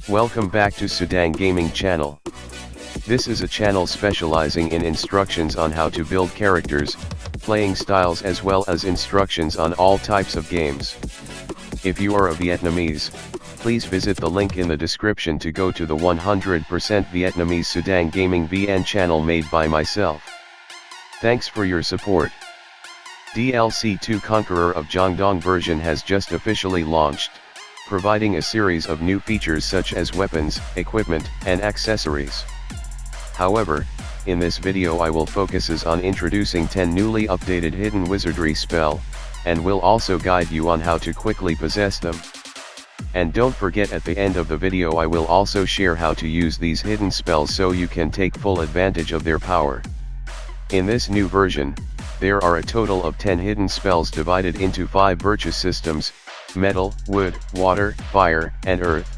Welcome back to Sudang Gaming Channel. This is a channel specializing in instructions on how to build characters, playing styles as well as instructions on all types of games. If you are a Vietnamese, please visit the link in the description to go to the 100% Vietnamese Sudang Gaming VN channel made by myself. Thanks for your support. DLC2 Conqueror of Jiangdong version has just officially launched, providing a series of new features such as weapons, equipment, and accessories. However, in this video I will focuses on introducing 10 newly updated hidden wizardry spell, and will also guide you on how to quickly possess them. And don't forget, at the end of the video I will also share how to use these hidden spells so you can take full advantage of their power. In this new version, there are a total of 10 hidden spells divided into 5 virtue systems: metal, wood, water, fire, and earth.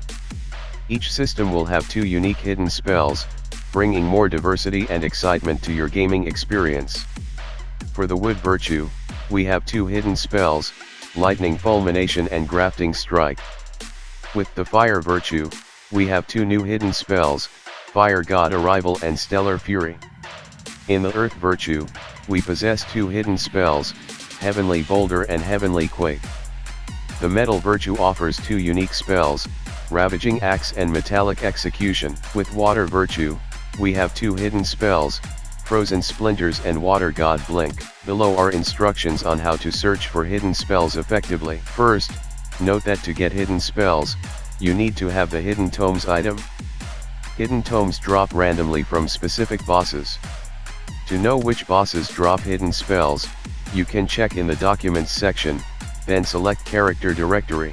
Each system will have 2 unique hidden spells, bringing more diversity and excitement to your gaming experience. For the wood virtue, we have 2 hidden spells, lightning fulmination and grafting strike. With the fire virtue, we have 2 new hidden spells, fire god arrival and stellar fury. In the earth virtue, we possess 2 hidden spells, heavenly boulder and heavenly quake. The metal virtue offers 2 unique spells, ravaging axe and metallic execution. With water virtue, we have 2 hidden spells, frozen splinters and water god blink. Below are instructions on how to search for hidden spells effectively. First, note that to get hidden spells, you need to have the hidden tomes item. Hidden tomes drop randomly from specific bosses. To know which bosses drop hidden spells, you can check in the documents section, then select character directory.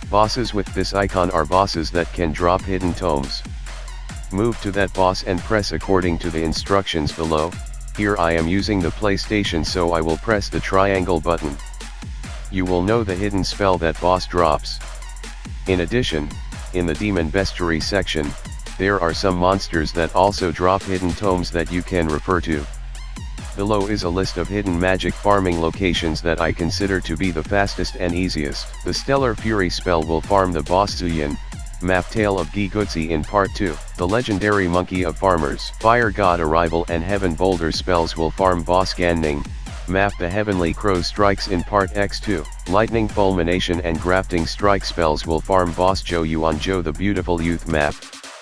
Bosses with this icon are bosses that can drop hidden tomes. Move to that boss and press according to the instructions below. Here I am using the PlayStation, so I will press the triangle button. You will know the hidden spell that boss drops. In addition, in the demon bestiary section, there are some monsters that also drop hidden tomes that you can refer to. Below is a list of hidden magic farming locations that I consider to be the fastest and easiest. The Stellar Fury spell will farm the boss Zuyin, map Tale of Gigutsi in Part 2. The Legendary Monkey of Farmers, Fire God Arrival and Heaven Boulder spells will farm boss Ganning, map the Heavenly Crow Strikes in Part X2. Lightning Fulmination and Grafting Strike spells will farm boss Zhou Yuanzhou the Beautiful Youth map,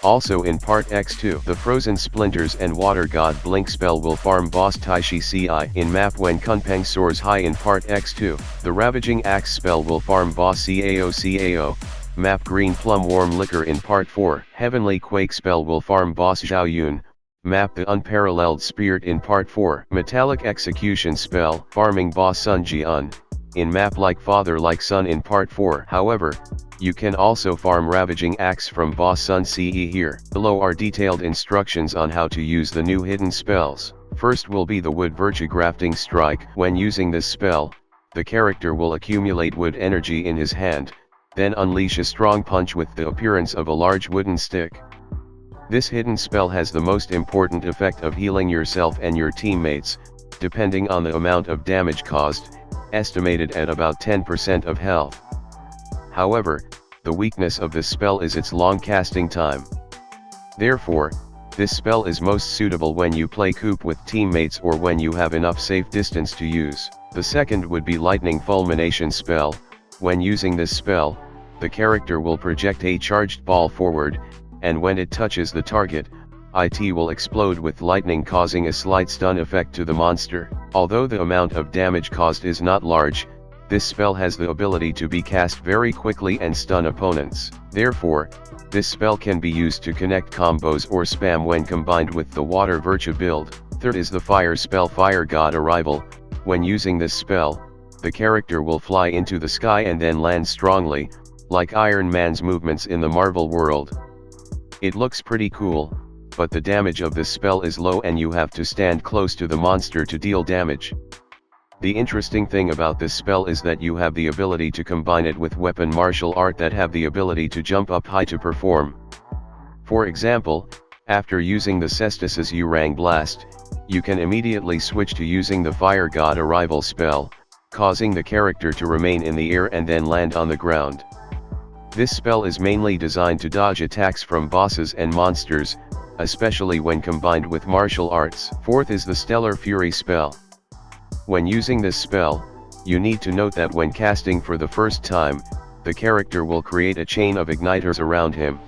also in Part X2. The Frozen Splinters and Water God Blink spell will farm boss Taishi Ci in map When Kunpeng Soars High in Part X2. The Ravaging Axe spell will farm boss Cao, map Green Plum Warm Liquor in Part 4. Heavenly Quake spell will farm boss Zhao Yun, map the Unparalleled Spirit in Part 4. Metallic Execution spell, farming boss Sun Jian, in map Like Father Like Son in Part 4. However, you can also farm Ravaging Axe from boss Sun Ce here. Below are detailed instructions on how to use the new hidden spells. First will be the wood virtue grafting strike. When using this spell, the character will accumulate wood energy in his hand, then unleash a strong punch with the appearance of a large wooden stick. This hidden spell has the most important effect of healing yourself and your teammates, depending on the amount of damage caused, estimated at about 10% of health. However, the weakness of this spell is its long casting time. Therefore, this spell is most suitable when you play coop with teammates or when you have enough safe distance to use. The second would be Lightning Fulmination spell. When using this spell, the character will project a charged ball forward, and when it touches the target, it will explode with lightning, causing a slight stun effect to the monster. Although the amount of damage caused is not large, this spell has the ability to be cast very quickly and stun opponents. Therefore, this spell can be used to connect combos or spam when combined with the water virtue build. Third is the fire spell, Fire God Arrival. When using this spell, the character will fly into the sky and then land strongly, like Iron Man's movements in the Marvel world. It looks pretty cool, but the damage of this spell is low and you have to stand close to the monster to deal damage. The interesting thing about this spell is that you have the ability to combine it with weapon martial art that have the ability to jump up high to perform. For example, after using the Cestus's Urang Blast, you can immediately switch to using the Fire God Arrival spell, causing the character to remain in the air and then land on the ground. This spell is mainly designed to dodge attacks from bosses and monsters, especially when combined with martial arts. Fourth is the Stellar Fury spell. When using this spell, you need to note that when casting for the first time, the character will create a chain of igniters around him.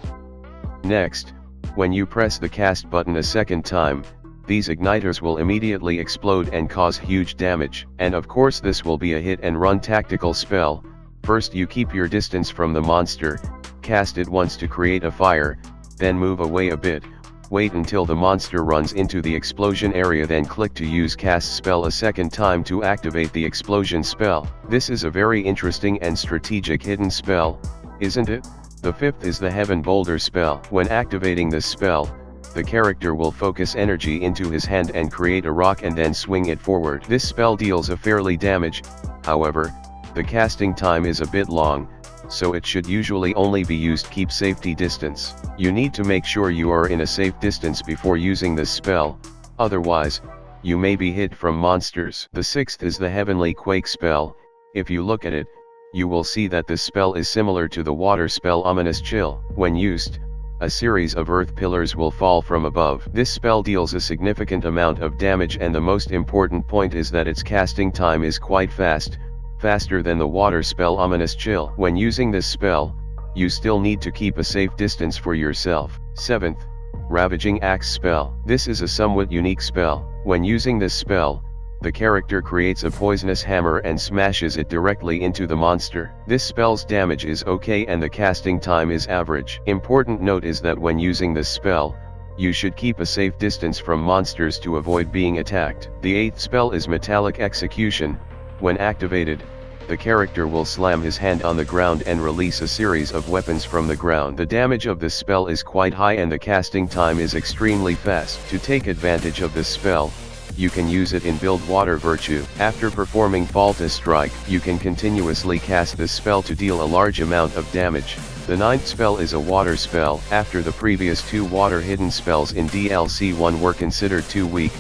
Next, when you press the cast button a second time, these igniters will immediately explode and cause huge damage. And of course this will be a hit and run tactical spell. First you keep your distance from the monster, cast it once to create a fire, then move away a bit, wait until the monster runs into the explosion area, then click to use cast spell a second time to activate the explosion spell. This is a very interesting and strategic hidden spell, isn't it? The fifth is the Heaven Boulder spell. When activating this spell, the character will focus energy into his hand and create a rock and then swing it forward. This spell deals a fairly damage, however, the casting time is a bit long, so it should usually only be used keep safety distance. You need to make sure you are in a safe distance before using this spell, otherwise, you may be hit from monsters. The sixth is the Heavenly Quake spell. If you look at it, you will see that this spell is similar to the water spell Ominous Chill. When used, a series of earth pillars will fall from above. This spell deals a significant amount of damage, and the most important point is that its casting time is quite fast, faster than the water spell Ominous Chill. When using this spell, you still need to keep a safe distance for yourself. Seventh, Ravaging Axe spell. This is a somewhat unique spell. When using this spell, the character creates a poisonous hammer and smashes it directly into the monster. This spell's damage is okay and the casting time is average. Important note is that when using this spell, you should keep a safe distance from monsters to avoid being attacked. The eighth spell is Metallic Execution. When activated, the character will slam his hand on the ground and release a series of weapons from the ground. The damage of this spell is quite high and the casting time is extremely fast. To take advantage of this spell, you can use it in build Water Virtue. After performing Falta Strike, you can continuously cast this spell to deal a large amount of damage. The ninth spell is a water spell. After the previous two water hidden spells in DLC1 were considered too weak,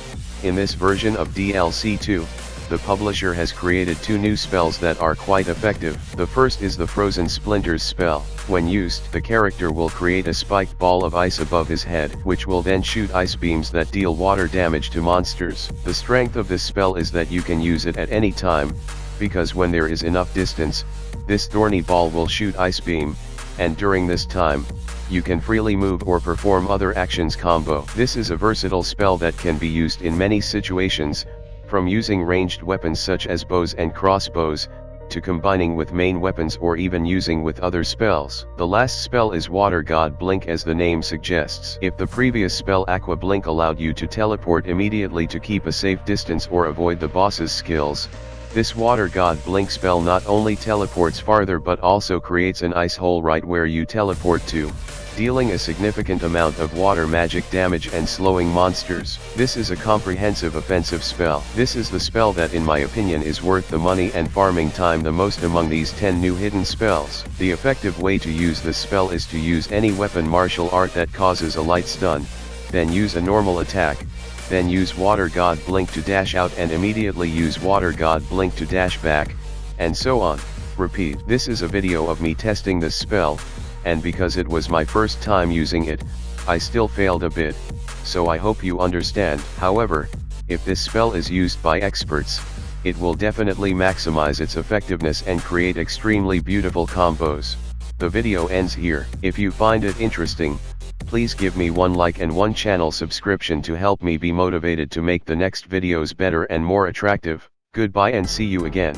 in this version of DLC2, the publisher has created two new spells that are quite effective. The first is the Frozen Splinters spell. When used, the character will create a spiked ball of ice above his head, which will then shoot ice beams that deal water damage to monsters. The strength of this spell is that you can use it at any time, because when there is enough distance, this thorny ball will shoot ice beam, and during this time, you can freely move or perform other actions combo. This is a versatile spell that can be used in many situations, from using ranged weapons such as bows and crossbows, to combining with main weapons or even using with other spells. The last spell is Water God Blink, as the name suggests. If the previous spell Aqua Blink allowed you to teleport immediately to keep a safe distance or avoid the boss's skills, this Water God Blink spell not only teleports farther but also creates an ice hole right where you teleport to, dealing a significant amount of water magic damage and slowing monsters. This is a comprehensive offensive spell. This is the spell that in my opinion is worth the money and farming time the most among these 10 new hidden spells. The effective way to use this spell is to use any weapon martial art that causes a light stun, then use a normal attack, then use Water God Blink to dash out and immediately use Water God Blink to dash back, and so on. Repeat. This is a video of me testing this spell, and because it was my first time using it, I still failed a bit, so I hope you understand. However, if this spell is used by experts, it will definitely maximize its effectiveness and create extremely beautiful combos. The video ends here. If you find it interesting, please give me one like and one channel subscription to help me be motivated to make the next videos better and more attractive. Goodbye and see you again.